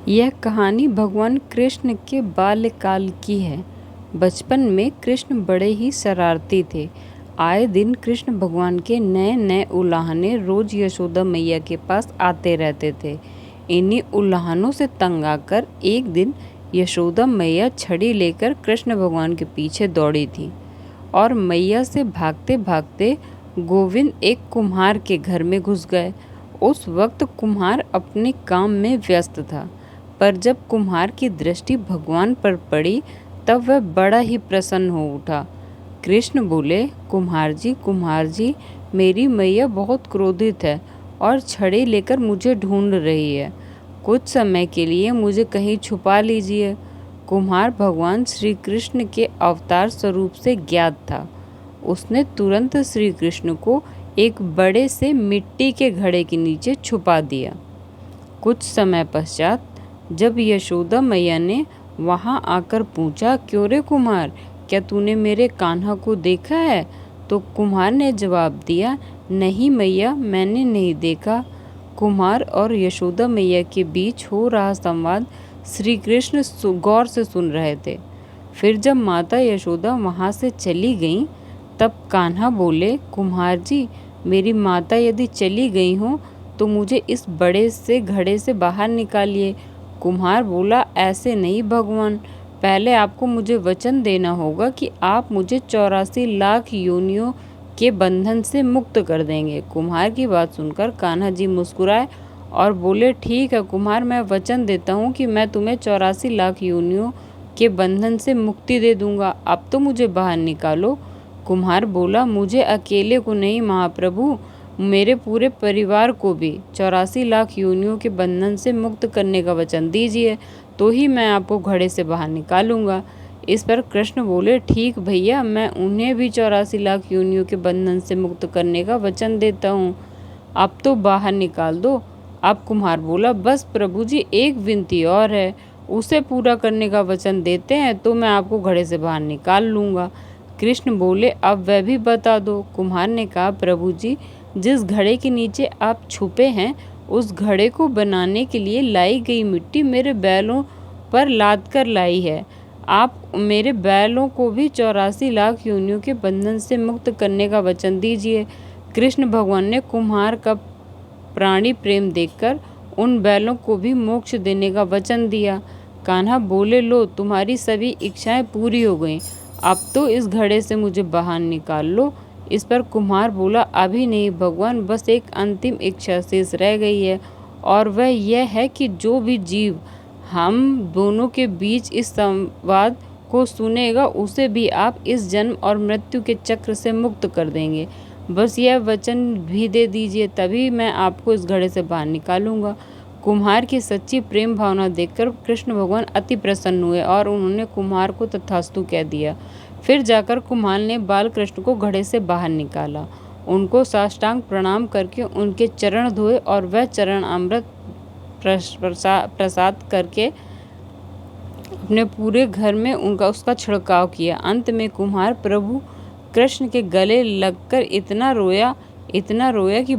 यह कहानी भगवान कृष्ण के बाल्यकाल की है। बचपन में कृष्ण बड़े ही शरारती थे। आए दिन कृष्ण भगवान के नए नए उल्हाने रोज यशोदा मैया के पास आते रहते थे। इन्हीं उल्हानों से तंग आकर एक दिन यशोदा मैया छड़ी लेकर कृष्ण भगवान के पीछे दौड़ी थी और मैया से भागते भागते गोविंद एक कुम्हार के घर में घुस गए। उस वक्त कुम्हार अपने काम में व्यस्त था, पर जब कुम्हार की दृष्टि भगवान पर पड़ी तब वह बड़ा ही प्रसन्न हो उठा। कृष्ण बोले, कुम्हार जी, मेरी मैया बहुत क्रोधित है और छड़ी लेकर मुझे ढूंढ रही है। कुछ समय के लिए मुझे कहीं छुपा लीजिए। कुम्हार भगवान श्री कृष्ण के अवतार स्वरूप से ज्ञात था। उसने तुरंत श्री कृष्ण को एक बड़े से मिट्टी के घड़े के नीचे छुपा दिया। कुछ समय पश्चात जब यशोदा मैया ने वहां आकर पूछा, क्यों रे कुम्हार, क्या तूने मेरे कान्हा को देखा है? तो कुम्हार ने जवाब दिया, नहीं मैया, मैंने नहीं देखा। कुम्हार और यशोदा मैया के बीच हो रहा संवाद श्री कृष्ण गौर से सुन रहे थे। फिर जब माता यशोदा वहां से चली गईं, तब कान्हा बोले, कुम्हार जी, मेरी माता यदि चली गई हो तो मुझे इस बड़े से घड़े से बाहर निकालिए। कुम्हार बोला, ऐसे नहीं भगवान, पहले आपको मुझे वचन देना होगा कि आप मुझे 84 लाख योनियों के बंधन से मुक्त कर देंगे। कुम्हार की बात सुनकर कान्हा जी मुस्कुराए और बोले, ठीक है कुम्हार, मैं वचन देता हूँ कि मैं तुम्हें 84 लाख योनियों के बंधन से मुक्ति दे दूंगा। अब तो मुझे बाहर निकालो। कुम्हार बोला, मुझे अकेले को नहीं महाप्रभु, मेरे पूरे परिवार को भी 84 लाख योनियों के बंधन से मुक्त करने का वचन दीजिए, तो ही मैं आपको घड़े से बाहर निकालूंगा। इस पर कृष्ण बोले, ठीक भैया, मैं उन्हें भी 84 लाख योनियों के बंधन से मुक्त करने का वचन देता हूँ, अब तो बाहर निकाल दो। अब कुम्हार बोला, बस प्रभु जी, एक विनती और है, उसे पूरा करने का वचन देते हैं तो मैं आपको घड़े से बाहर निकाल लूँगा। कृष्ण बोले, अब वह भी बता दो। कुम्हार ने कहा, प्रभु जी, जिस घड़े के नीचे आप छुपे हैं उस घड़े को बनाने के लिए लाई गई मिट्टी मेरे बैलों पर लाद कर लाई है। आप मेरे बैलों को भी 84 लाख योनियों के बंधन से मुक्त करने का वचन दीजिए। कृष्ण भगवान ने कुम्हार का प्राणी प्रेम देखकर उन बैलों को भी मोक्ष देने का वचन दिया। कान्हा बोले, लो, तुम्हारी सभी इच्छाएं पूरी हो गईं, अब तो इस घड़े से मुझे बाहर निकाल लो। इस पर कुम्हार बोला, अभी नहीं भगवान, बस एक अंतिम इच्छा शेष रह गई है, और वह यह है कि जो भी जीव हम दोनों के बीच इस संवाद को सुनेगा उसे भी आप इस जन्म और मृत्यु के चक्र से मुक्त कर देंगे। बस यह वचन भी दे दीजिए, तभी मैं आपको इस घड़े से बाहर निकालूंगा। कुम्हार की सच्ची प्रेम भावना देखकर कृष्ण भगवान अति प्रसन्न हुए और उन्होंने कुम्हार को तथास्तु कह दिया। फिर जाकर कुम्हार ने बाल कृष्ण को घड़े से बाहर निकाला, उनको साष्टांग प्रणाम करके उनके चरण धोए और वह चरण अमृत प्रसाद करके अपने पूरे घर में उसका छिड़काव किया। अंत में कुम्हार प्रभु कृष्ण के गले लगकर इतना रोया कि